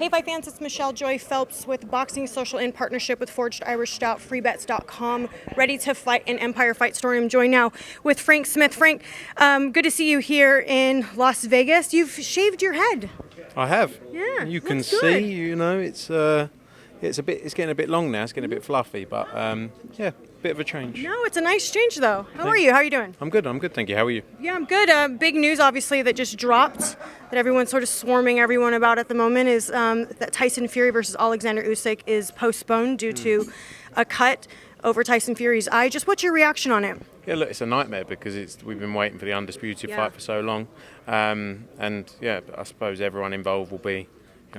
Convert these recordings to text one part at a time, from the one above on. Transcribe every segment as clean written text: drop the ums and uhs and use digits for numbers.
Hey, Fight fans, it's Michelle Joy Phelps with Boxing Social in partnership with Forged Irish Stout, freebets.com, ready to fight an Empire Fight Story. I'm joined now with Frank Smith. Frank, good to see you here in Las Vegas. You've shaved your head. I have. Yeah, you can looks good. see. You know, it's getting a bit long now. It's getting a bit fluffy, but yeah, bit of a change. No, it's a nice change though. How are you? How are you doing? I'm good. Thank you. How are you? Yeah, I'm good. Big news, obviously, that just dropped, that everyone's sort of swarming everyone about at the moment, is that Tyson Fury versus Oleksandr Usyk is postponed due to a cut over Tyson Fury's eye. Just what's your reaction on it? Yeah, look, it's a nightmare because we've been waiting for the Undisputed fight for so long, and yeah, I suppose everyone involved will be.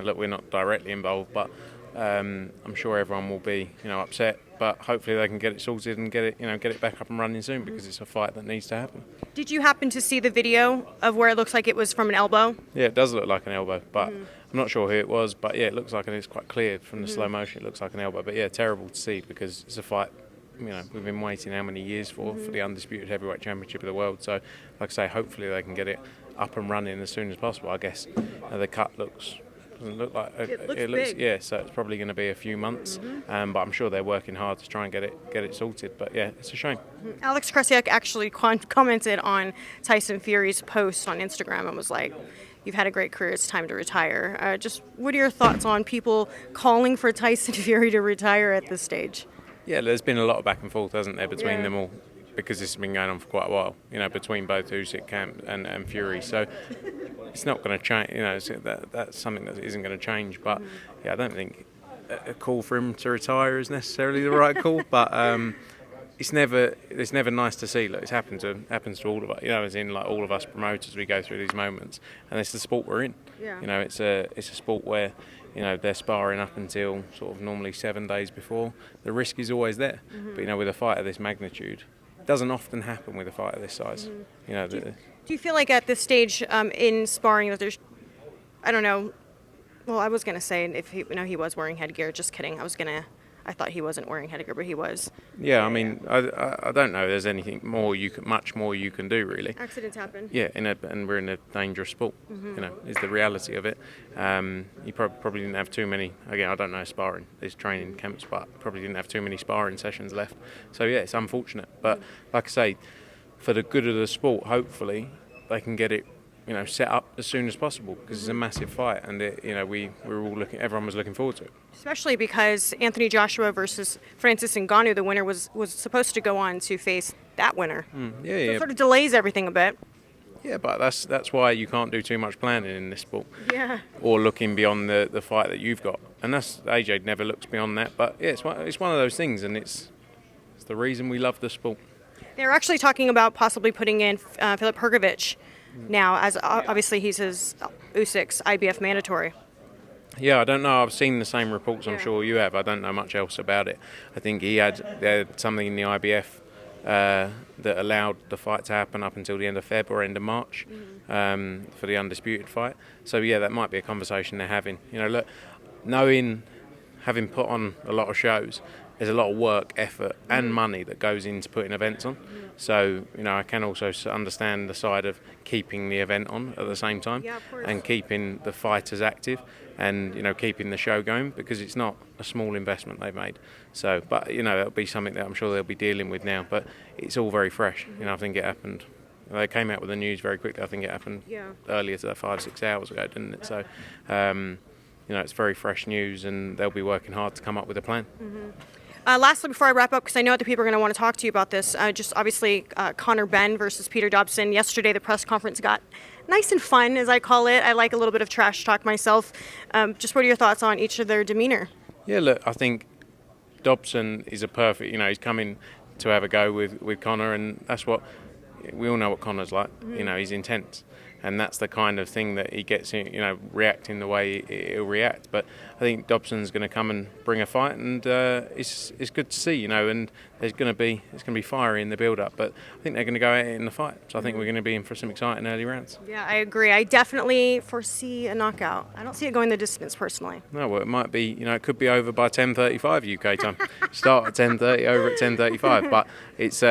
Look, we're not directly involved, but I'm sure everyone will be, upset. But hopefully they can get it sorted and get it back up and running soon, because it's a fight that needs to happen. Did you happen to see the video of where it looks like it was from an elbow? Yeah, it does look like an elbow, but I'm not sure who it was. But yeah, it looks like it's quite clear from the slow motion. It looks like an elbow, but yeah, terrible to see because it's a fight. We've been waiting how many years for the Undisputed Heavyweight Championship of the world. So, like I say, hopefully they can get it up and running as soon as possible. I guess the cut doesn't look like it looks big. Yeah, so it's probably going to be a few months, but I'm sure they're working hard to try and get it sorted. But yeah, it's a shame. Alex Krasiak actually commented on Tyson Fury's post on Instagram and was like, "You've had a great career. It's time to retire." Just what are your thoughts on people calling for Tyson Fury to retire at this stage? Yeah, there's been a lot of back and forth, hasn't there, between them all, because this has been going on for quite a while, between both Usyk camp and Fury. So it's not going to change, that's something that isn't going to change. But yeah, I don't think a call for him to retire is necessarily the right call. But it's never nice to see. Look, it happens to all of us. As in like all of us promoters, we go through these moments, and it's the sport we're in. Yeah. It's a sport where they're sparring up until sort of normally 7 days before. The risk is always there. But with a fight of this magnitude, it doesn't often happen with a fight of this size. Do you feel like at this stage in sparring that there's, I don't know, well, I was going to say if he was wearing headgear. Just kidding. I thought he wasn't wearing headgear, but he was. Yeah, I mean, I don't know. There's anything much more you can do, really. Accidents happen. Yeah, and we're in a dangerous sport. Is the reality of it. You probably didn't have too many. Again, I don't know sparring. There's training camps, but probably didn't have too many sparring sessions left. So yeah, it's unfortunate. But like I say, for the good of the sport, hopefully they can get it, set up as soon as possible, because it's a massive fight, and everyone was looking forward to it. Especially because Anthony Joshua versus Francis Ngannou, the winner was supposed to go on to face that winner. So it sort of delays everything a bit. Yeah, but that's why you can't do too much planning in this sport. Yeah. Or looking beyond the fight that you've got, and AJ never looks beyond that. But yeah, it's one of those things, and it's the reason we love the sport. They're actually talking about possibly putting in Filip Hrgović now, as obviously he's Usyk's IBF mandatory. Yeah, I don't know. I've seen the same reports. I'm sure you have. I don't know much else about it. I think they had something in the IBF that allowed the fight to happen up until the end of Feb or end of March for the Undisputed fight. So yeah, that might be a conversation they're having. Look, having put on a lot of shows, there's a lot of work, effort and money that goes into putting events on. So, I can also understand the side of keeping the event on at the same time, and keeping the fighters active, and, keeping the show going, because it's not a small investment they've made. So, but, it'll be something that I'm sure they'll be dealing with now, but it's all very fresh. I think it happened. They came out with the news very quickly. I think it happened earlier to 5-6 hours ago, didn't it? So, it's very fresh news, and they'll be working hard to come up with a plan. Lastly, before I wrap up, because I know other people are going to want to talk to you about this, just obviously Conor Benn versus Peter Dobson. Yesterday, the press conference got nice and fun, as I call it. I like a little bit of trash talk myself. Just what are your thoughts on each of their demeanor? Yeah, look, I think Dobson is a perfect, he's coming to have a go with Conor, and that's what, we all know what Conor's like. He's intense. And that's the kind of thing that he gets, reacting the way he'll react. But I think Dobson's going to come and bring a fight, and it's good to see, and it's going to be fiery in the build-up. But I think they're going to go at it in the fight. So I think we're going to be in for some exciting early rounds. Yeah, I agree. I definitely foresee a knockout. I don't see it going the distance personally. No, well, it might be. It could be over by 10:35 UK time. Start at 10:30, over at 10:35. But it's.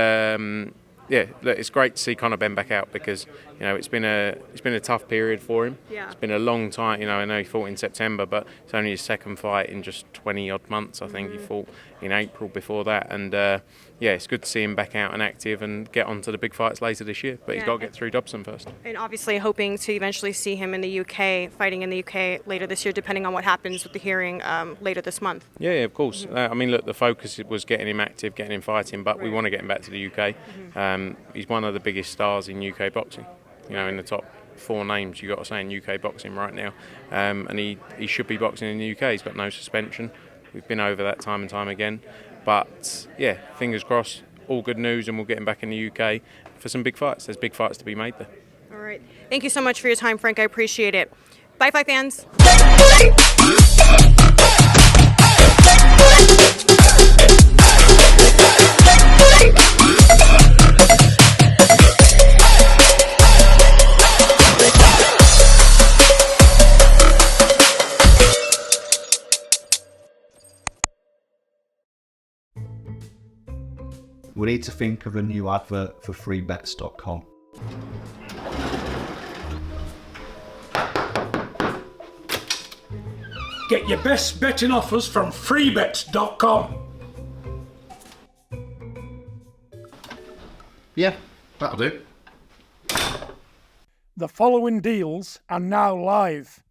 yeah, look, it's great to see Conor Benn back out because it's been a tough period for him. Yeah. It's been a long time. I know he fought in September, but it's only his second fight in just 20 odd months. I think he fought in April before that, and it's good to see him back out and active and get on to the big fights later this year. But he's got to get through Dobson first. And obviously hoping to eventually see him in the UK, fighting in the UK later this year, depending on what happens with the hearing later this month. Yeah, of course. I mean, look, the focus was getting him active, getting him fighting, but we want to get him back to the UK. He's one of the biggest stars in UK boxing. In the top 4 names, you've got to say, in UK boxing right now. And he should be boxing in the UK. He's got no suspension. We've been over that time and time again. But, yeah, fingers crossed, all good news, and we'll get him back in the UK for some big fights. There's big fights to be made there. All right. Thank you so much for your time, Frank. I appreciate it. Bye, Fight fans. We need to think of a new advert for freebets.com. Get your best betting offers from freebets.com. Yeah, that'll do. The following deals are now live.